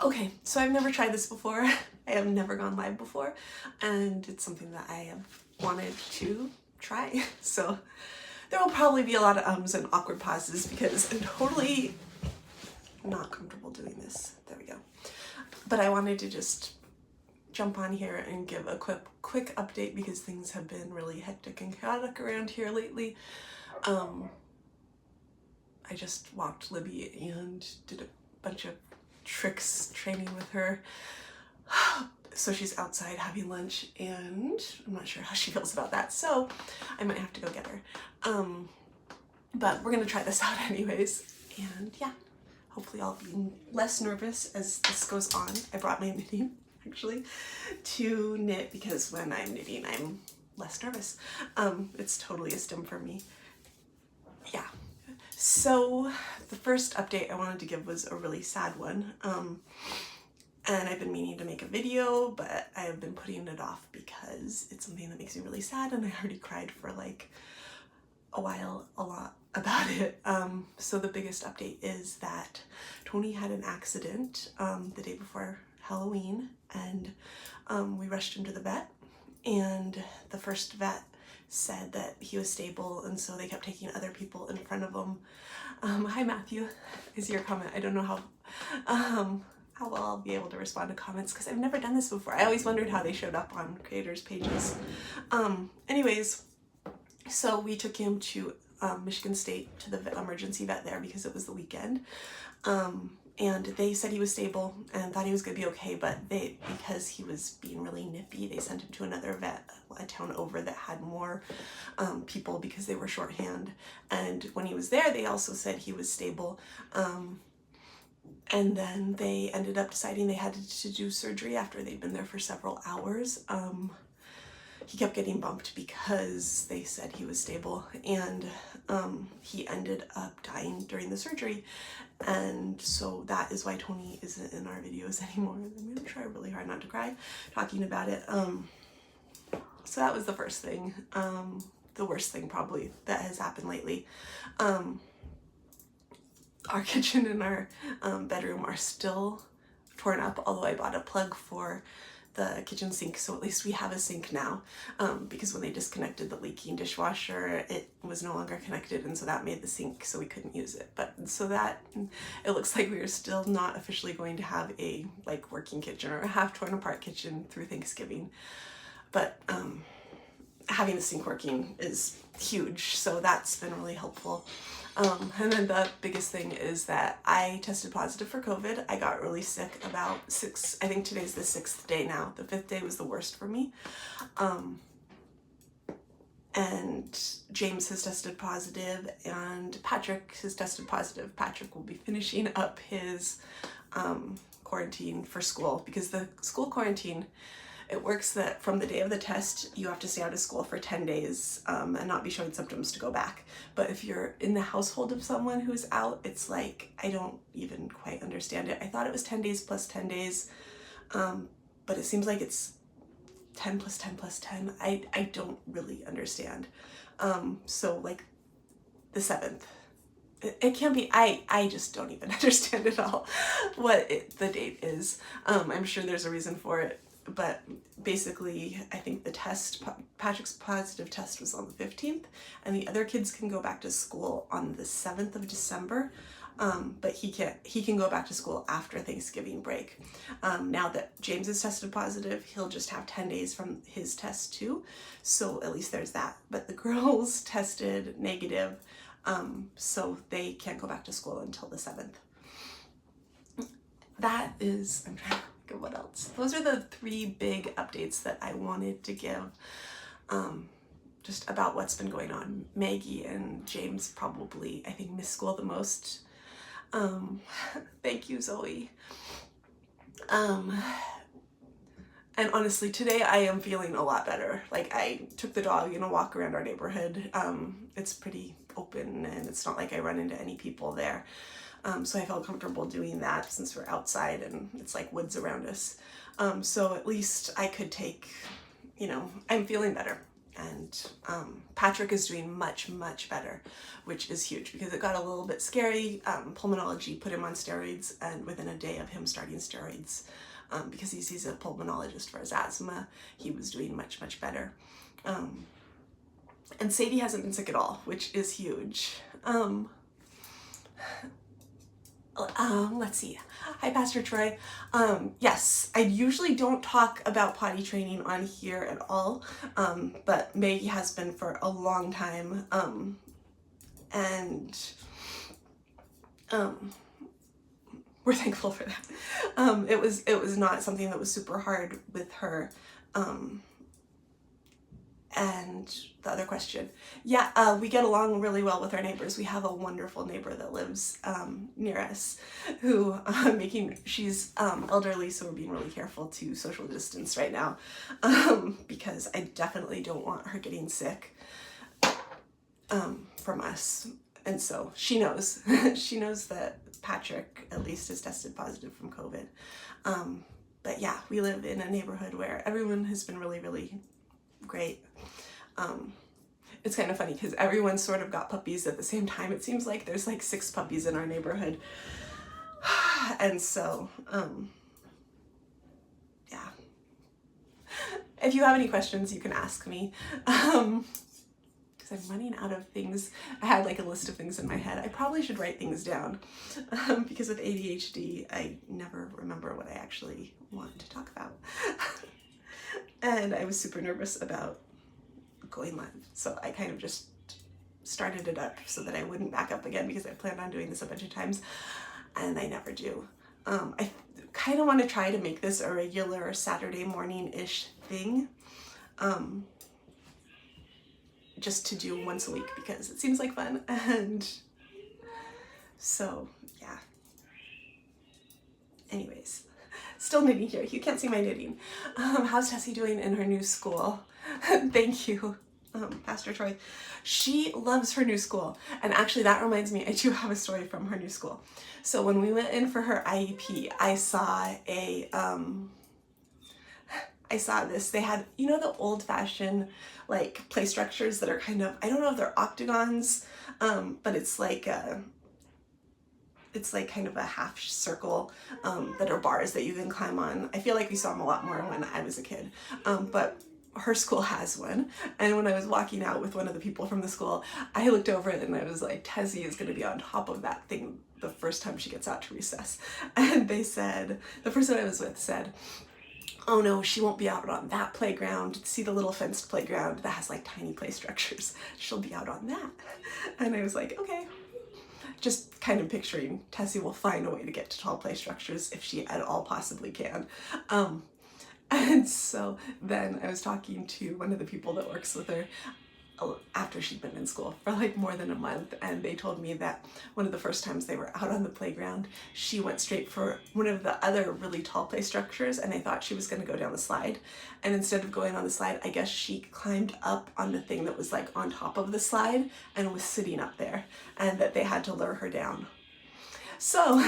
Okay, so I've never tried this before. I have never gone live before, and it's something that I have wanted to try. So there will probably be a lot of ums and awkward pauses because I'm totally not comfortable doing this. There we go. But I wanted to just jump on here and give a quick update because things have been really hectic and chaotic around here lately. I just walked Libby and did a bunch of tricks training with her. So she's outside having lunch and I'm not sure how she feels about that, so I might have to go get her. But we're gonna try this out anyways, and yeah, hopefully I'll be less nervous as this goes on. I brought my knitting actually to knit because when I'm knitting I'm less nervous. It's totally a stim for me. Yeah. So the first update I wanted to give was a really sad one. And I've been meaning to make a video, but I have been putting it off because it's something that makes me really sad and I already cried for like a lot about it. So the biggest update is that Tony had an accident the day before Halloween, and we rushed him to the vet, and the first vet said that he was stable, and so they kept taking other people in front of him. Hi Matthew, is your comment. I don't know how well I'll be able to respond to comments because I've never done this before. I always wondered how they showed up on creators' pages. Anyways, so we took him to Michigan State to the emergency vet there because it was the weekend. And they said he was stable and thought he was gonna be okay, but because he was being really nippy, they sent him to another vet a town over that had more people because they were shorthand. And when he was there, they also said he was stable. And then they ended up deciding they had to do surgery after they'd been there for several hours. He kept getting bumped because they said he was stable, and he ended up dying during the surgery. And so that is why Tony isn't in our videos anymore. I'm gonna try really hard not to cry talking about it. So that was the first thing, the worst thing probably that has happened lately. Our kitchen and our bedroom are still torn up, although I bought a plug for the kitchen sink, so at least we have a sink now, because when they disconnected the leaking dishwasher, it was no longer connected, and so that made the sink so we couldn't use it. But so that it looks like we are still not officially going to have a like working kitchen or a half torn apart kitchen through Thanksgiving. But having the sink working is huge, so that's been really helpful. And then the biggest thing is that I tested positive for COVID. I got really sick about I think today's the 6th day now. The 5th day was the worst for me. And James has tested positive and Patrick has tested positive. Patrick will be finishing up his quarantine for school because the school quarantine, it works that from the day of the test, you have to stay out of school for 10 days and not be showing symptoms to go back. But if you're in the household of someone who's out, it's like, I don't even quite understand it. I thought it was 10 days plus 10 days, but it seems like it's 10 plus 10 plus 10. I don't really understand. So like the 7th, it can't be, I just don't even understand at all what the date is. I'm sure there's a reason for it. But basically, I think the test, Patrick's positive test was on the 15th, and the other kids can go back to school on the 7th of December, but he can go back to school after Thanksgiving break. Now that James is tested positive, he'll just have 10 days from his test too, so at least there's that. But the girls tested negative, so they can't go back to school until the 7th. That is, I'm trying to think of what else. Those are the 3 big updates that I wanted to give, just about what's been going on. Maggie and James probably, I think, miss school the most. Thank you, Zoe. And honestly, today I am feeling a lot better. Like, I took the dog in a walk around our neighborhood. It's pretty open and it's not like I run into any people there. So I felt comfortable doing that since we're outside and it's like woods around us. So at least I could take, I'm feeling better. and Patrick is doing much, much better, which is huge because it got a little bit scary. Pulmonology put him on steroids, and within a day of him starting steroids, because he sees a pulmonologist for his asthma, he was doing much, much better. And Sadie hasn't been sick at all, which is huge. Let's see. Hi, Pastor Troy. Yes, I usually don't talk about potty training on here at all, but Maggie has been for a long time, and we're thankful for that. It was not something that was super hard with her. And the other question, yeah, we get along really well with our neighbors. We have a wonderful neighbor that lives near us, who she's elderly, so we're being really careful to social distance right now, because I definitely don't want her getting sick from us. And so she knows, she knows that Patrick at least is tested positive from COVID. But yeah, we live in a neighborhood where everyone has been really, really great. It's kind of funny because everyone sort of got puppies at the same time. It seems like there's like 6 puppies in our neighborhood. And so, yeah. If you have any questions, you can ask me. Because I'm running out of things. I had like a list of things in my head. I probably should write things down, because with ADHD, I never remember what I actually want to talk about. And I was super nervous about going live, so I kind of just started it up so that I wouldn't back up again, because I planned on doing this a bunch of times and I never do. I kind of want to try to make this a regular Saturday morning-ish thing, just to do once a week because it seems like fun. And so yeah, anyways, still knitting here. You can't see my knitting. How's Tessie doing in her new school? Thank you, Pastor Troy. She loves her new school. And actually that reminds me, I do have a story from her new school. So when we went in for her IEP, I saw this. They had, you know, the old-fashioned like play structures that are kind of, I don't know if they're octagons, but it's like kind of a half circle, that are bars that you can climb on. I feel like we saw them a lot more when I was a kid, but her school has one. And when I was walking out with one of the people from the school, I looked over it and I was like, Tessie is going to be on top of that thing the first time she gets out to recess. And they said, the person I was with said, oh no, she won't be out on that playground. See the little fenced playground that has like tiny play structures? She'll be out on that. And I was like, okay. Just kind of picturing Tessie will find a way to get to tall play structures if she at all possibly can. And so then I was talking to one of the people that works with her after she'd been in school for like more than a month, and they told me that one of the first times they were out on the playground, she went straight for one of the other really tall play structures, and they thought she was going to go down the slide, and instead of going on the slide, I guess she climbed up on the thing that was like on top of the slide and was sitting up there, and that they had to lure her down. So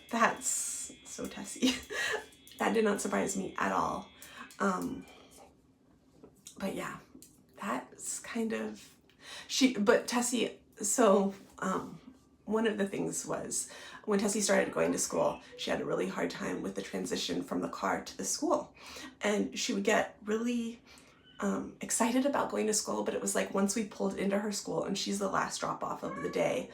that's so Tessie. That did not surprise me at all. But yeah, that's kind of, but Tessie, so one of the things was when Tessie started going to school, she had a really hard time with the transition from the car to the school. And she would get really excited about going to school, but it was like once we pulled into her school and she's the last drop off of the day,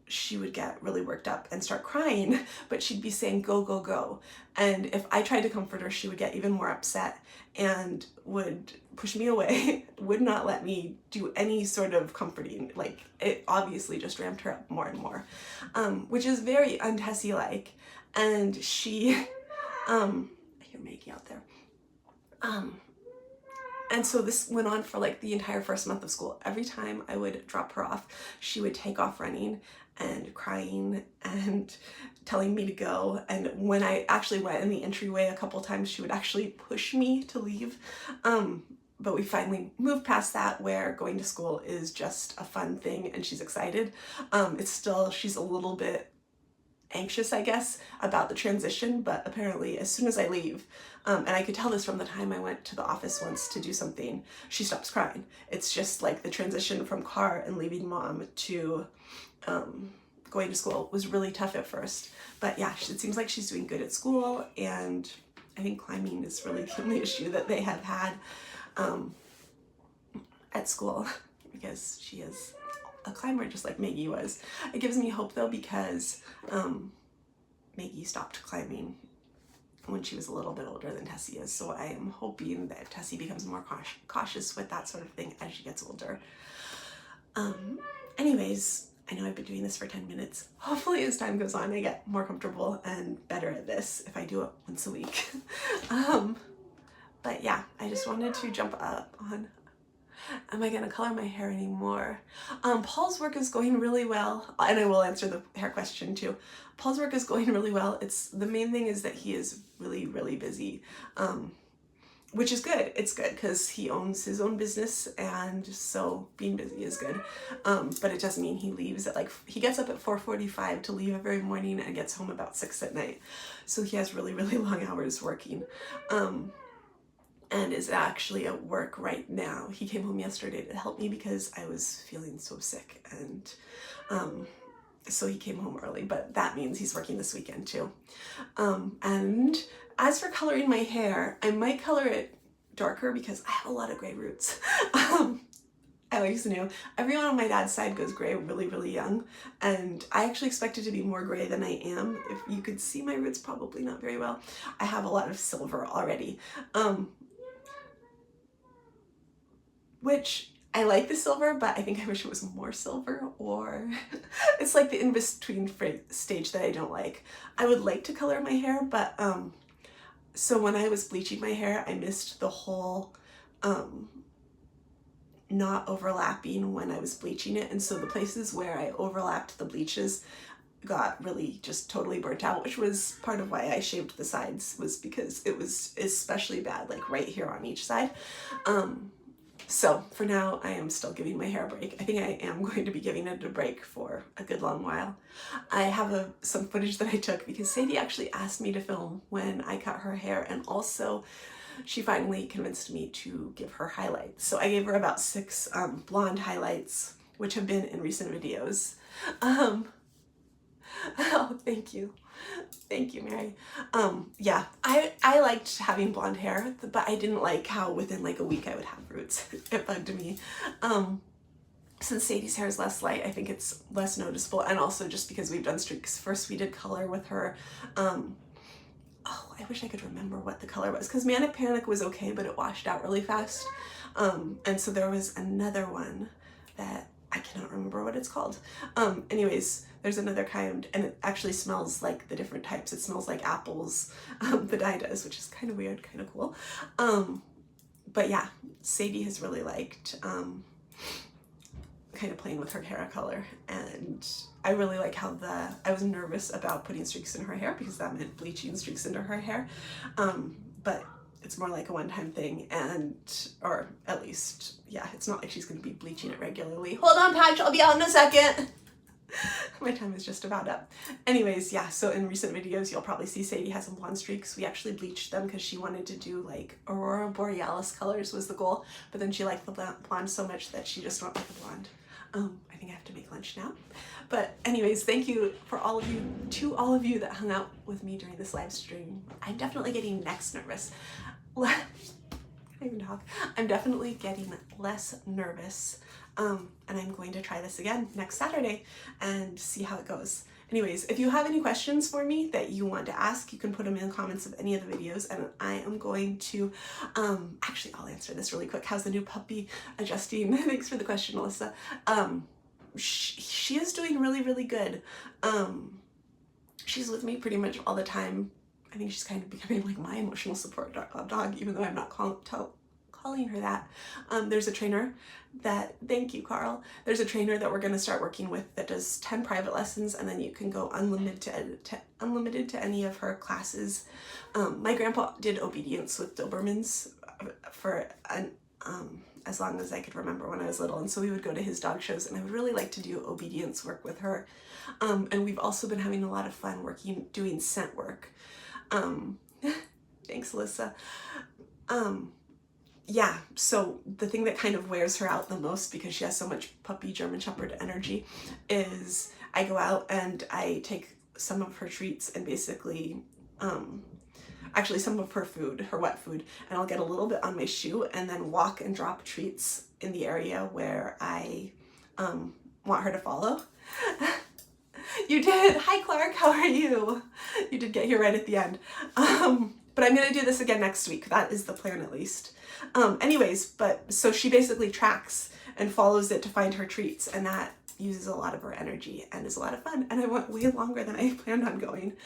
she would get really worked up and start crying, but she'd be saying, go, go, go. And if I tried to comfort her, she would get even more upset and would push me away, would not let me do any sort of comforting. Like, it obviously just ramped her up more and more, which is very un-Tessie-like. And she, I hear Maggie out there. And so this went on for like the entire first month of school. Every time I would drop her off, she would take off running and crying and telling me to go. And when I actually went in the entryway a couple times, she would actually push me to leave. But we finally moved past that, where going to school is just a fun thing and she's excited. It's still, she's a little bit anxious, I guess, about the transition, but apparently as soon as I leave, and I could tell this from the time I went to the office once to do something, she stops crying. It's just like the transition from car and leaving mom to going to school was really tough at first. But yeah, it seems like she's doing good at school, and I think climbing is really the only issue that they have had at school, because she is a climber just like Maggie was. It gives me hope though, because Maggie stopped climbing when she was a little bit older than Tessie is, so I am hoping that Tessie becomes more cautious with that sort of thing as she gets older. Anyways, I know I've been doing this for 10 minutes. Hopefully as time goes on I get more comfortable and better at this if I do it once a week. But yeah, I just wanted to jump up on, am I gonna color my hair anymore? Paul's work is going really well, and I will answer the hair question too. Paul's work is going really well. The main thing is that he is really, really busy, which is good. It's good because he owns his own business, and so being busy is good. But it does mean he leaves at he gets up at 4:45 to leave every morning and gets home about 6 at night. So he has really, really long hours working. And is actually at work right now. He came home yesterday to help me because I was feeling so sick, and so he came home early, but that means he's working this weekend too. And as for coloring my hair, I might color it darker because I have a lot of gray roots. I always knew. Everyone on my dad's side goes gray really, really young, and I actually expected to be more gray than I am. If you could see my roots, probably not very well. I have a lot of silver already. Which I like the silver, but I think I wish it was more silver, or it's like the in-between stage that I don't like. I would like to color my hair, but so when I was bleaching my hair, I missed the whole not overlapping when I was bleaching it, and so the places where I overlapped the bleaches got really just totally burnt out, which was part of why I shaved the sides, was because it was especially bad, like right here on each side. So for now, I am still giving my hair a break. I think I am going to be giving it a break for a good long while. I have some footage that I took because Sadie actually asked me to film when I cut her hair, and also she finally convinced me to give her highlights. So I gave her about 6 blonde highlights, which have been in recent videos. Oh, thank you. Thank you, Mary. Yeah, I liked having blonde hair, but I didn't like how within like a week I would have roots. It bugged me. Since Sadie's hair is less light, I think it's less noticeable, and also just because we've done streaks. First we did color with her. Oh, I wish I could remember what the color was, because Manic Panic was okay, but it washed out really fast. And so there was another one that I cannot remember what it's called. Anyways, there's another kind, and it actually smells like the different types. It smells like apples, the dye does, which is kind of weird, kind of cool. But yeah, Sadie has really liked kind of playing with her hair color, and I really like how I was nervous about putting streaks in her hair because that meant bleaching streaks into her hair, but it's more like a one-time thing, or at least, yeah, it's not like she's going to be bleaching it regularly. Hold on, Patch, I'll be out in a second. My time is just about up. Anyways, yeah, so in recent videos, you'll probably see Sadie has some blonde streaks. We actually bleached them because she wanted to do like Aurora Borealis colors was the goal, but then she liked the blonde so much that she just went with the blonde. I think I have to make lunch now. But anyways, thank you to all of you that hung out with me during this live stream. I'm definitely getting next nervous. I can't even talk. I'm definitely getting less nervous. And I'm going to try this again next Saturday and see how it goes. Anyways, if you have any questions for me that you want to ask, you can put them in the comments of any of the videos, and I am going to, actually, I'll answer this really quick. How's the new puppy adjusting? Thanks for the question, Melissa. She is doing really, really good. She's with me pretty much all the time. I think she's kind of becoming like my emotional support dog, even though I'm not calling her that. There's a trainer that, thank you, Carl. There's a trainer that we're going to start working with that does 10 private lessons, and then you can go unlimited to any of her classes. My grandpa did obedience with Dobermans for as long as I could remember when I was little. And so we would go to his dog shows, and I would really like to do obedience work with her. And we've also been having a lot of fun doing scent work. Thanks, Alyssa. Yeah, so the thing that kind of wears her out the most, because she has so much puppy German Shepherd energy, is I go out and I take some of her treats and basically, actually some of her food, her wet food, and I'll get a little bit on my shoe and then walk and drop treats in the area where I want her to follow. You did! Hi Clark, how are you? You did get here right at the end. But I'm gonna do this again next week. That is the plan, at least. Anyways, but so she basically tracks and follows it to find her treats, and that uses a lot of her energy and is a lot of fun, and I went way longer than I planned on going.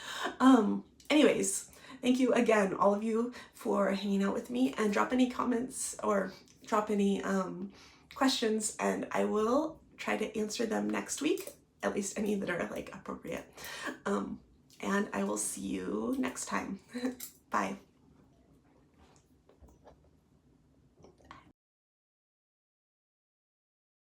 Anyways, thank you again, all of you, for hanging out with me, and drop any comments or drop any questions, and I will try to answer them next week, at least any that are like appropriate. And I will see you next time. Bye.